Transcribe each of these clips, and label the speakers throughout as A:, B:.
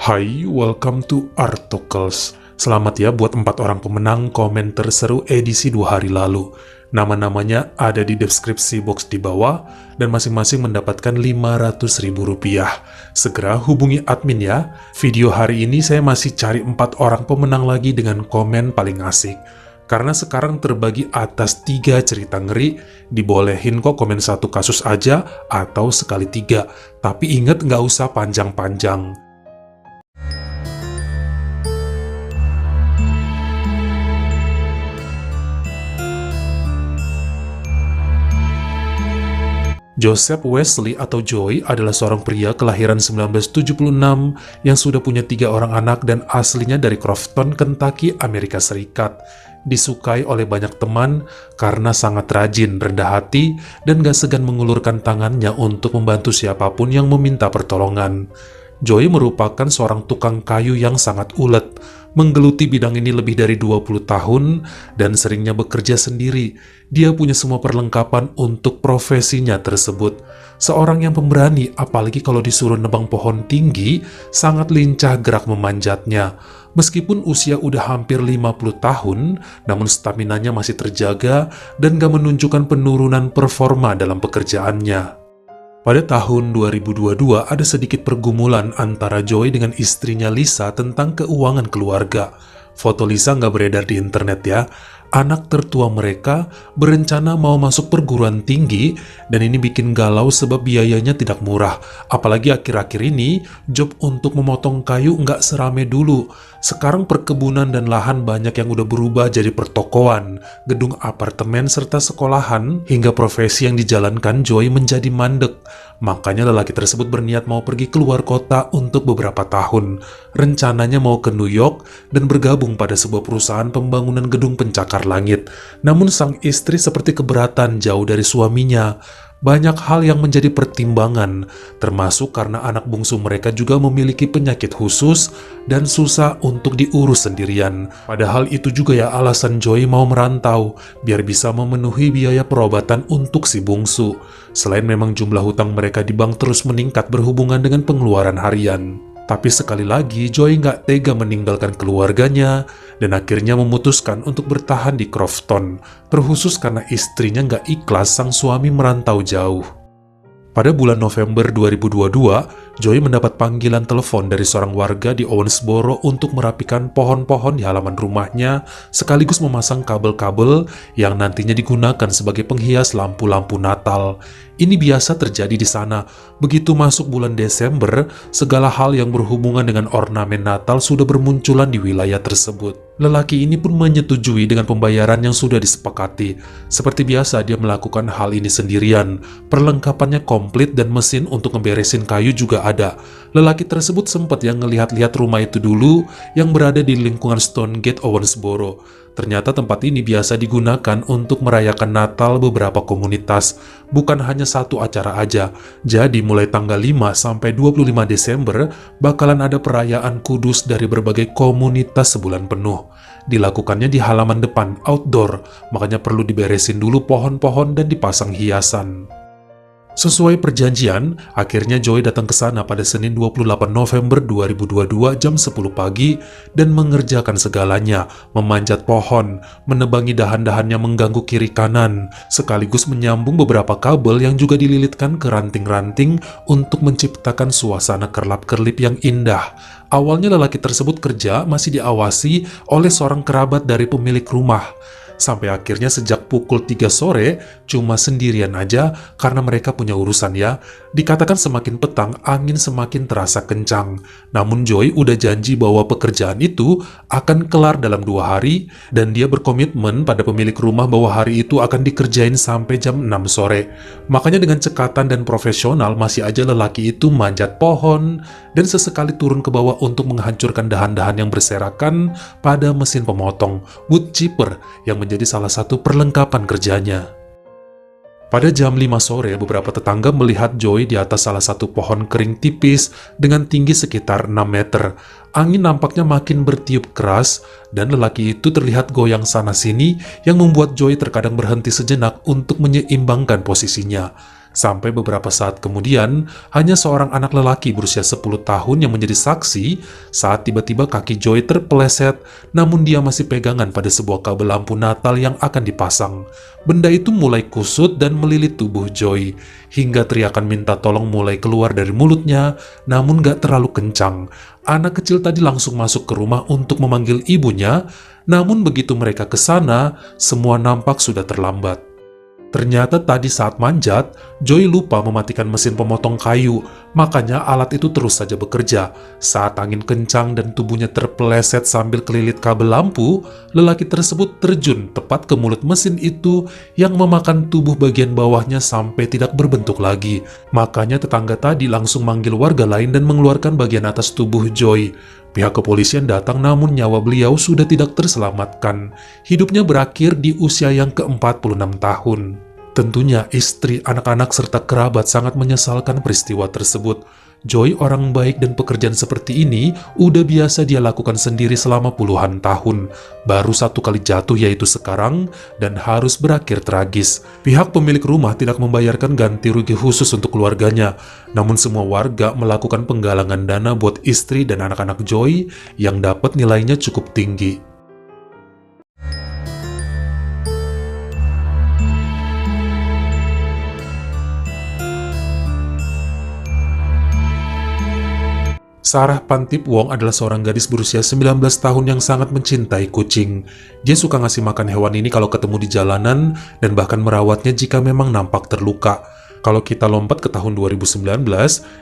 A: Hai, welcome to Artocles. Selamat ya buat 4 orang pemenang komen terseru edisi 2 hari lalu. Nama-namanya ada di deskripsi box di bawah, dan masing-masing mendapatkan Rp500.000. Segera hubungi admin ya. Video hari ini saya masih cari 4 orang pemenang lagi dengan komen paling asik. Karena sekarang terbagi atas 3 cerita ngeri, dibolehin kok komen 1 kasus aja atau sekali 3. Tapi inget nggak usah panjang-panjang. Joseph Wesley atau Joey adalah seorang pria kelahiran 1976 yang sudah punya 3 orang anak dan aslinya dari Crofton, Kentucky, Amerika Serikat. Disukai oleh banyak teman karena sangat rajin, rendah hati, dan gak segan mengulurkan tangannya untuk membantu siapapun yang meminta pertolongan. Joey merupakan seorang tukang kayu yang sangat ulet, menggeluti bidang ini lebih dari 20 tahun, dan seringnya bekerja sendiri. Dia punya semua perlengkapan untuk profesinya tersebut. Seorang yang pemberani, apalagi kalau disuruh nebang pohon tinggi, sangat lincah gerak memanjatnya. Meskipun usia udah hampir 50 tahun, namun staminanya masih terjaga dan gak menunjukkan penurunan performa dalam pekerjaannya. Pada tahun 2022 ada sedikit pergumulan antara Joey dengan istrinya Lisa tentang keuangan keluarga. Foto Lisa nggak beredar di internet ya. Anak tertua mereka berencana mau masuk perguruan tinggi dan ini bikin galau sebab biayanya tidak murah. Apalagi akhir-akhir ini job untuk memotong kayu nggak serame dulu. Sekarang perkebunan dan lahan banyak yang udah berubah jadi pertokoan, gedung apartemen serta sekolahan, hingga profesi yang dijalankan Joey menjadi mandek. Makanya lelaki tersebut berniat mau pergi keluar kota untuk beberapa tahun. Rencananya mau ke New York dan bergabung pada sebuah perusahaan pembangunan gedung pencakar langit. Namun sang istri seperti keberatan jauh dari suaminya. Banyak hal yang menjadi pertimbangan, termasuk karena anak bungsu mereka juga memiliki penyakit khusus dan susah untuk diurus sendirian. Padahal itu juga ya alasan Joey mau merantau, biar bisa memenuhi biaya perobatan untuk si bungsu. Selain memang jumlah hutang mereka di bank terus meningkat berhubungan dengan pengeluaran harian. Tapi sekali lagi, Joey nggak tega meninggalkan keluarganya dan akhirnya memutuskan untuk bertahan di Crofton, terkhusus karena istrinya nggak ikhlas sang suami merantau jauh. Pada bulan November 2022, Joey mendapat panggilan telepon dari seorang warga di Owensboro untuk merapikan pohon-pohon di halaman rumahnya, sekaligus memasang kabel-kabel yang nantinya digunakan sebagai penghias lampu-lampu Natal. Ini biasa terjadi di sana. Begitu masuk bulan Desember, segala hal yang berhubungan dengan ornamen Natal sudah bermunculan di wilayah tersebut. Lelaki ini pun menyetujui dengan pembayaran yang sudah disepakati. Seperti biasa, dia melakukan hal ini sendirian. Perlengkapannya komplit dan mesin untuk ngeberesin kayu juga ada. Lelaki tersebut sempat yang ngelihat-lihat rumah itu dulu yang berada di lingkungan Stonegate, Owensboro. Ternyata tempat ini biasa digunakan untuk merayakan Natal beberapa komunitas, bukan hanya satu acara aja. Jadi mulai tanggal 5 sampai 25 Desember bakalan ada perayaan kudus dari berbagai komunitas sebulan penuh. Dilakukannya di halaman depan outdoor, makanya perlu diberesin dulu pohon-pohon dan dipasang hiasan. Sesuai perjanjian, akhirnya Joey datang ke sana pada Senin 28 November 2022 jam 10 pagi dan mengerjakan segalanya, memanjat pohon, menebangi dahan-dahan yang mengganggu kiri kanan, sekaligus menyambung beberapa kabel yang juga dililitkan ke ranting-ranting untuk menciptakan suasana kerlap-kerlip yang indah. Awalnya lelaki tersebut kerja masih diawasi oleh seorang kerabat dari pemilik rumah. Sampai akhirnya sejak pukul 3 sore, cuma sendirian aja karena mereka punya urusan ya. Dikatakan semakin petang, angin semakin terasa kencang. Namun Joey udah janji bahwa pekerjaan itu akan kelar dalam 2 hari, dan dia berkomitmen pada pemilik rumah bahwa hari itu akan dikerjain sampai jam 6 sore. Makanya dengan cekatan dan profesional, masih aja lelaki itu manjat pohon, dan sesekali turun ke bawah untuk menghancurkan dahan-dahan yang berserakan pada mesin pemotong, wood chipper, yang menjadi salah satu perlengkapan kerjanya. Pada jam 5 sore, beberapa tetangga melihat Joey di atas salah satu pohon kering tipis dengan tinggi sekitar 6 meter. Angin nampaknya makin bertiup keras, dan lelaki itu terlihat goyang sana-sini yang membuat Joey terkadang berhenti sejenak untuk menyeimbangkan posisinya. Sampai beberapa saat kemudian, hanya seorang anak lelaki berusia 10 tahun yang menjadi saksi saat tiba-tiba kaki Joy terpeleset, namun dia masih pegangan pada sebuah kabel lampu Natal yang akan dipasang. Benda itu mulai kusut dan melilit tubuh Joy, hingga teriakan minta tolong mulai keluar dari mulutnya, namun gak terlalu kencang. Anak kecil tadi langsung masuk ke rumah untuk memanggil ibunya, namun begitu mereka ke sana, semua nampak sudah terlambat. Ternyata tadi saat manjat, Joy lupa mematikan mesin pemotong kayu, makanya alat itu terus saja bekerja. Saat angin kencang dan tubuhnya terpeleset sambil kelilit kabel lampu, lelaki tersebut terjun tepat ke mulut mesin itu yang memakan tubuh bagian bawahnya sampai tidak berbentuk lagi. Makanya tetangga tadi langsung manggil warga lain dan mengeluarkan bagian atas tubuh Joy. Pihak kepolisian datang namun nyawa beliau sudah tidak terselamatkan. Hidupnya berakhir di usia yang ke-46 tahun. Tentunya istri, anak-anak, serta kerabat sangat menyesalkan peristiwa tersebut. Joy orang baik dan pekerjaan seperti ini udah biasa dia lakukan sendiri selama puluhan tahun. Baru satu kali jatuh yaitu sekarang dan harus berakhir tragis. Pihak pemilik rumah tidak membayarkan ganti rugi khusus untuk keluarganya. Namun semua warga melakukan penggalangan dana buat istri dan anak-anak Joy yang dapat nilainya cukup tinggi. Sarah Pantip Wong adalah seorang gadis berusia 19 tahun yang sangat mencintai kucing. Dia suka ngasih makan hewan ini kalau ketemu di jalanan dan bahkan merawatnya jika memang nampak terluka. Kalau kita lompat ke tahun 2019,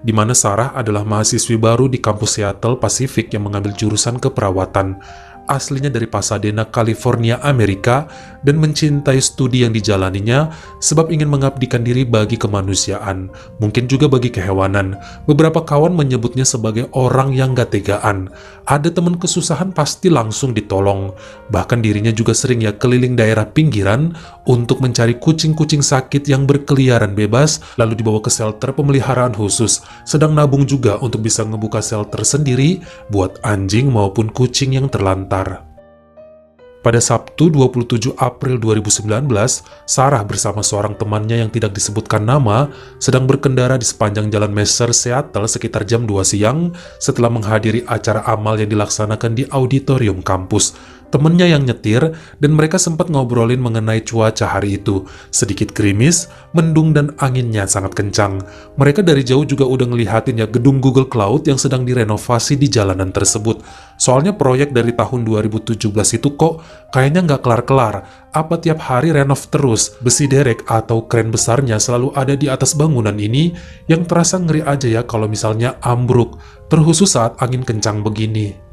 A: di mana Sarah adalah mahasiswi baru di kampus Seattle Pacific yang mengambil jurusan keperawatan. Aslinya dari Pasadena, California, Amerika, dan mencintai studi yang dijalaninya sebab ingin mengabdikan diri bagi kemanusiaan, mungkin juga bagi kehewanan. Beberapa kawan menyebutnya sebagai orang yang gak tegaan. Ada teman kesusahan pasti langsung ditolong. Bahkan dirinya juga sering keliling daerah pinggiran untuk mencari kucing-kucing sakit yang berkeliaran bebas, lalu dibawa ke shelter pemeliharaan khusus, sedang nabung juga untuk bisa ngebuka shelter sendiri buat anjing maupun kucing yang terlantar. Pada Sabtu 27 April 2019, Sarah bersama seorang temannya yang tidak disebutkan nama sedang berkendara di sepanjang jalan Messer Seattle sekitar jam 2 siang setelah menghadiri acara amal yang dilaksanakan di auditorium kampus. Temennya yang nyetir dan mereka sempat ngobrolin mengenai cuaca hari itu. Sedikit gerimis, mendung dan anginnya sangat kencang. Mereka dari jauh juga udah ngelihatin gedung Google Cloud yang sedang direnovasi di jalanan tersebut. Soalnya proyek dari tahun 2017 itu kok kayaknya nggak kelar-kelar. Apa tiap hari renov terus? Besi derek atau kren besarnya selalu ada di atas bangunan ini yang terasa ngeri aja kalau misalnya ambruk, terkhusus saat angin kencang begini.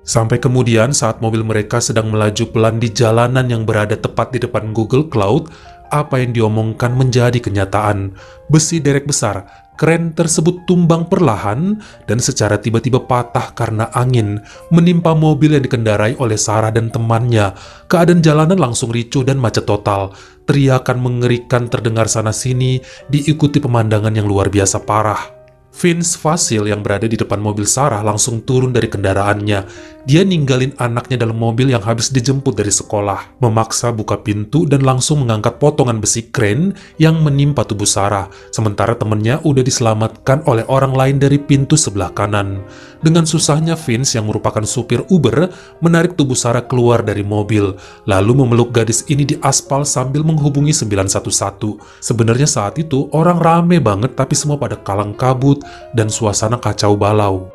A: Sampai kemudian saat mobil mereka sedang melaju pelan di jalanan yang berada tepat di depan Google Cloud, apa yang diomongkan menjadi kenyataan. Besi derek besar, kren tersebut tumbang perlahan dan secara tiba-tiba patah karena angin, menimpa mobil yang dikendarai oleh Sarah dan temannya. Keadaan jalanan langsung ricuh dan macet total. Teriakan mengerikan terdengar sana-sini, diikuti pemandangan yang luar biasa parah. Vince Vasil yang berada di depan mobil Sarah langsung turun dari kendaraannya. Dia ninggalin anaknya dalam mobil yang habis dijemput dari sekolah, memaksa buka pintu dan langsung mengangkat potongan besi kren yang menimpa tubuh Sarah, sementara temannya udah diselamatkan oleh orang lain dari pintu sebelah kanan. Dengan susahnya Vince yang merupakan supir Uber menarik tubuh Sarah keluar dari mobil, lalu memeluk gadis ini di aspal sambil menghubungi 911. Sebenarnya saat itu orang rame banget tapi semua pada kalang kabut dan suasana kacau balau.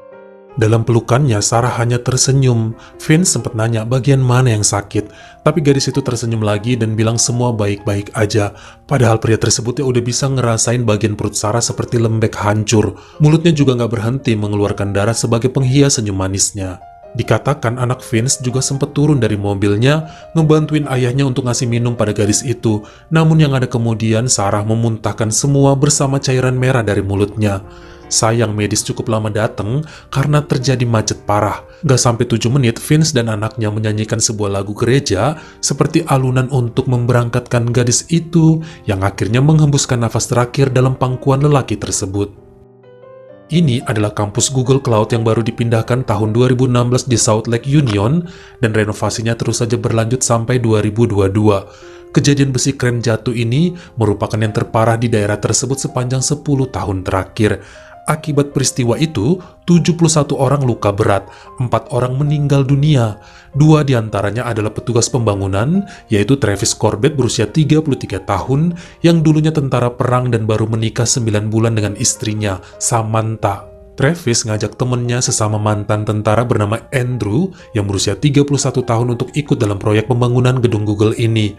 A: Dalam pelukannya, Sarah hanya tersenyum. Vince sempat nanya bagian mana yang sakit, tapi gadis itu tersenyum lagi dan bilang semua baik-baik aja. Padahal pria tersebut udah bisa ngerasain bagian perut Sarah seperti lembek hancur. Mulutnya juga gak berhenti mengeluarkan darah sebagai penghias senyum manisnya. Dikatakan anak Vince juga sempat turun dari mobilnya, ngebantuin ayahnya untuk ngasih minum pada gadis itu. Namun yang ada kemudian, Sarah memuntahkan semua bersama cairan merah dari mulutnya. Sayang medis cukup lama datang karena terjadi macet parah. Gak sampai 7 menit, Vince dan anaknya menyanyikan sebuah lagu gereja seperti alunan untuk memberangkatkan gadis itu yang akhirnya menghembuskan nafas terakhir dalam pangkuan lelaki tersebut. Ini adalah kampus Google Cloud yang baru dipindahkan tahun 2016 di Salt Lake Union dan renovasinya terus saja berlanjut sampai 2022. Kejadian besi kren jatuh ini merupakan yang terparah di daerah tersebut sepanjang 10 tahun terakhir. Akibat peristiwa itu, 71 orang luka berat, 4 orang meninggal dunia. 2 diantaranya adalah petugas pembangunan, yaitu Travis Corbett berusia 33 tahun, yang dulunya tentara perang dan baru menikah 9 bulan dengan istrinya, Samantha. Travis ngajak temennya sesama mantan tentara bernama Andrew yang berusia 31 tahun untuk ikut dalam proyek pembangunan gedung Google ini.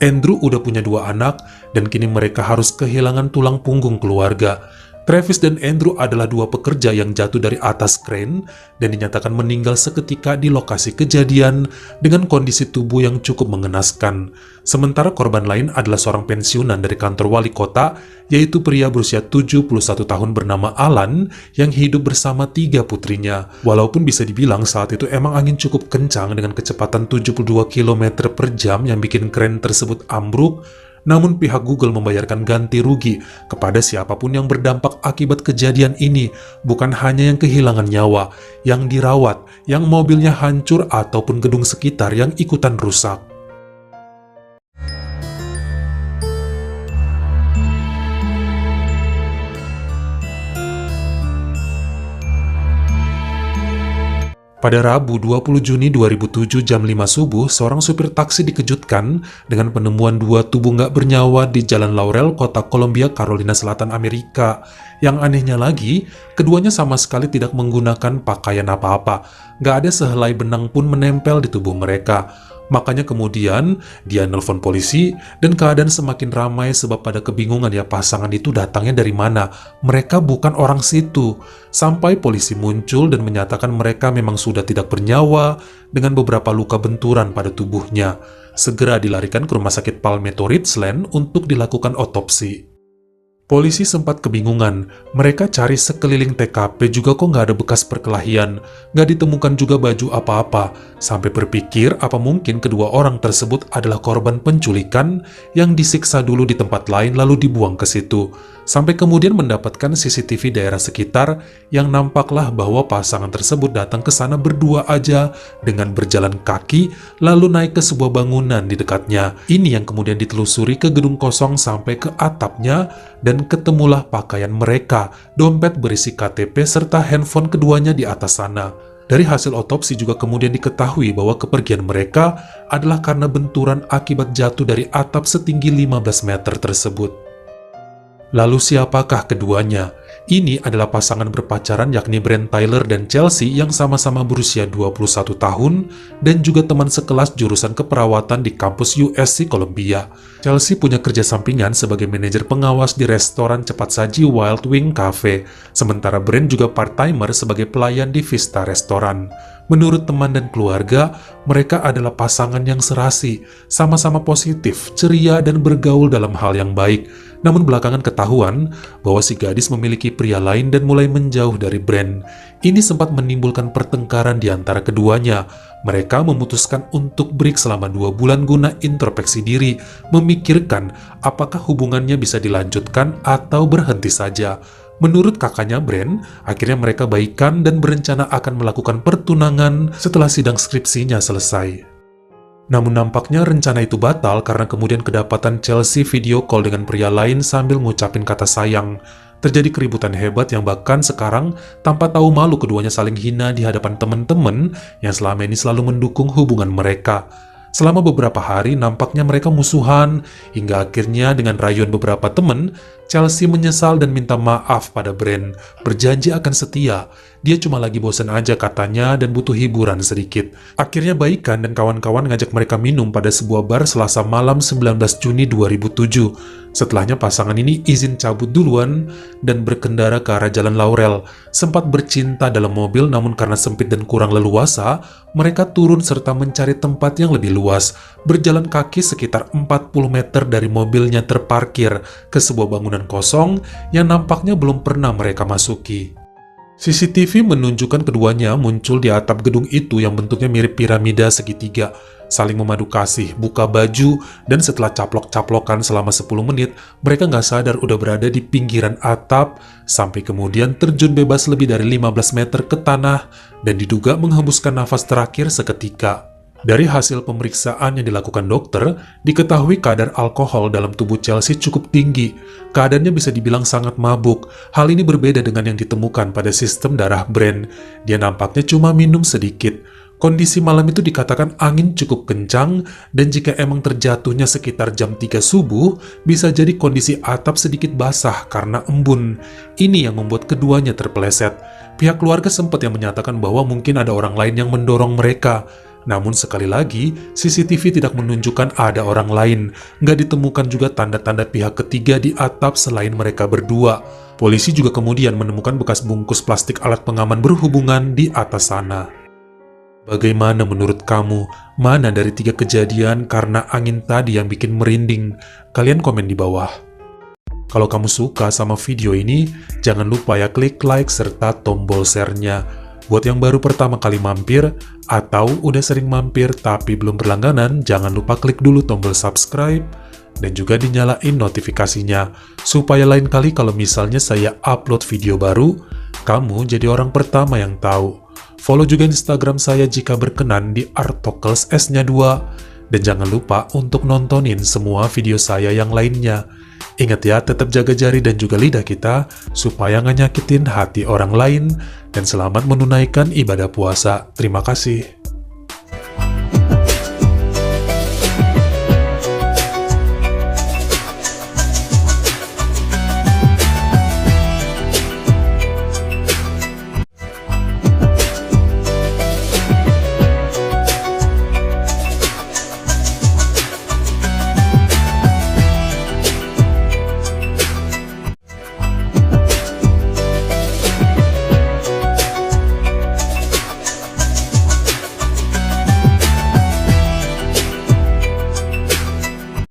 A: Andrew udah punya 2 anak, dan kini mereka harus kehilangan tulang punggung keluarga. Travis dan Andrew adalah 2 pekerja yang jatuh dari atas kren dan dinyatakan meninggal seketika di lokasi kejadian dengan kondisi tubuh yang cukup mengenaskan. Sementara korban lain adalah seorang pensiunan dari kantor wali kota, yaitu pria berusia 71 tahun bernama Alan yang hidup bersama 3 putrinya. Walaupun bisa dibilang saat itu emang angin cukup kencang dengan kecepatan 72 km per jam yang bikin kren tersebut ambruk, namun pihak Google membayarkan ganti rugi kepada siapapun yang berdampak akibat kejadian ini, bukan hanya yang kehilangan nyawa, yang dirawat, yang mobilnya hancur, ataupun gedung sekitar yang ikutan rusak. Pada Rabu 20 Juni 2007 jam 5 subuh, seorang supir taksi dikejutkan dengan penemuan 2 tubuh nggak bernyawa di Jalan Laurel, kota Columbia, Carolina Selatan, Amerika. Yang anehnya lagi, keduanya sama sekali tidak menggunakan pakaian apa-apa. Nggak ada sehelai benang pun menempel di tubuh mereka. Makanya kemudian dia nelpon polisi dan keadaan semakin ramai sebab pada kebingungan ya pasangan itu datangnya dari mana. Mereka bukan orang situ. Sampai polisi muncul dan menyatakan mereka memang sudah tidak bernyawa dengan beberapa luka benturan pada tubuhnya. Segera dilarikan ke rumah sakit Palmetto Ridgeland untuk dilakukan otopsi. Polisi sempat kebingungan, mereka cari sekeliling TKP juga kok nggak ada bekas perkelahian, nggak ditemukan juga baju apa-apa, sampai berpikir apa mungkin kedua orang tersebut adalah korban penculikan yang disiksa dulu di tempat lain lalu dibuang ke situ. Sampai kemudian mendapatkan CCTV daerah sekitar yang nampaklah bahwa pasangan tersebut datang ke sana berdua aja dengan berjalan kaki lalu naik ke sebuah bangunan di dekatnya. Ini yang kemudian ditelusuri ke gedung kosong sampai ke atapnya dan ketemulah pakaian mereka, dompet berisi KTP serta handphone keduanya di atas sana. Dari hasil otopsi juga kemudian diketahui bahwa kepergian mereka adalah karena benturan akibat jatuh dari atap setinggi 15 meter tersebut. Lalu siapakah keduanya? Ini adalah pasangan berpacaran yakni Brent Tyler dan Chelsea yang sama-sama berusia 21 tahun dan juga teman sekelas jurusan keperawatan di kampus USC Columbia. Chelsea punya kerja sampingan sebagai manajer pengawas di restoran cepat saji Wild Wing Cafe, sementara Brent juga part-timer sebagai pelayan di Vista Restoran. Menurut teman dan keluarga, mereka adalah pasangan yang serasi, sama-sama positif, ceria, dan bergaul dalam hal yang baik. Namun belakangan ketahuan bahwa si gadis memiliki pria lain dan mulai menjauh dari Brent. Ini sempat menimbulkan pertengkaran di antara keduanya. Mereka memutuskan untuk break selama 2 bulan guna introspeksi diri, memikirkan apakah hubungannya bisa dilanjutkan atau berhenti saja. Menurut kakaknya Brent, akhirnya mereka baikan dan berencana akan melakukan pertunangan setelah sidang skripsinya selesai. Namun nampaknya rencana itu batal karena kemudian kedapatan Chelsea video call dengan pria lain sambil ngucapin kata sayang. Terjadi keributan hebat yang bahkan sekarang tanpa tahu malu keduanya saling hina di hadapan teman-teman yang selama ini selalu mendukung hubungan mereka. Selama beberapa hari nampaknya mereka musuhan, hingga akhirnya dengan rayuan beberapa teman, Chelsea menyesal dan minta maaf pada Brent, berjanji akan setia. Dia cuma lagi bosan aja katanya dan butuh hiburan sedikit. Akhirnya baikan dan kawan-kawan ngajak mereka minum pada sebuah bar Selasa malam 19 Juni 2007. Setelahnya pasangan ini izin cabut duluan dan berkendara ke arah Jalan Laurel. Sempat bercinta dalam mobil namun karena sempit dan kurang leluasa, mereka turun serta mencari tempat yang lebih luas. Berjalan kaki sekitar 40 meter dari mobilnya terparkir ke sebuah bangunan kosong yang nampaknya belum pernah mereka masuki. CCTV menunjukkan keduanya muncul di atap gedung itu yang bentuknya mirip piramida segitiga, saling memadu kasih, buka baju, dan setelah caplok-caplokan selama 10 menit, mereka nggak sadar udah berada di pinggiran atap, sampai kemudian terjun bebas lebih dari 15 meter ke tanah, dan diduga menghembuskan nafas terakhir seketika. Dari hasil pemeriksaan yang dilakukan dokter, diketahui kadar alkohol dalam tubuh Chelsea cukup tinggi. Keadaannya bisa dibilang sangat mabuk. Hal ini berbeda dengan yang ditemukan pada sistem darah Brand. Dia nampaknya cuma minum sedikit. Kondisi malam itu dikatakan angin cukup kencang, dan jika emang terjatuhnya sekitar jam 3 subuh, bisa jadi kondisi atap sedikit basah karena embun. Ini yang membuat keduanya terpeleset. Pihak keluarga sempat yang menyatakan bahwa mungkin ada orang lain yang mendorong mereka. Namun sekali lagi, CCTV tidak menunjukkan ada orang lain. Nggak ditemukan juga tanda-tanda pihak ketiga di atap selain mereka berdua. Polisi juga kemudian menemukan bekas bungkus plastik alat pengaman berhubungan di atas sana. Bagaimana menurut kamu? Mana dari 3 kejadian karena angin tadi yang bikin merinding? Kalian komen di bawah. Kalau kamu suka sama video ini, jangan lupa ya klik like serta tombol share-nya. Buat yang baru pertama kali mampir, atau udah sering mampir tapi belum berlangganan, jangan lupa klik dulu tombol subscribe, dan juga dinyalain notifikasinya, supaya lain kali kalau misalnya saya upload video baru, kamu jadi orang pertama yang tahu. Follow juga Instagram saya jika berkenan di Artokels S-nya 2, dan jangan lupa untuk nontonin semua video saya yang lainnya. Ingat ya, tetap jaga jari dan juga lidah kita, supaya nggak nyakitin hati orang lain, dan selamat menunaikan ibadah puasa. Terima kasih.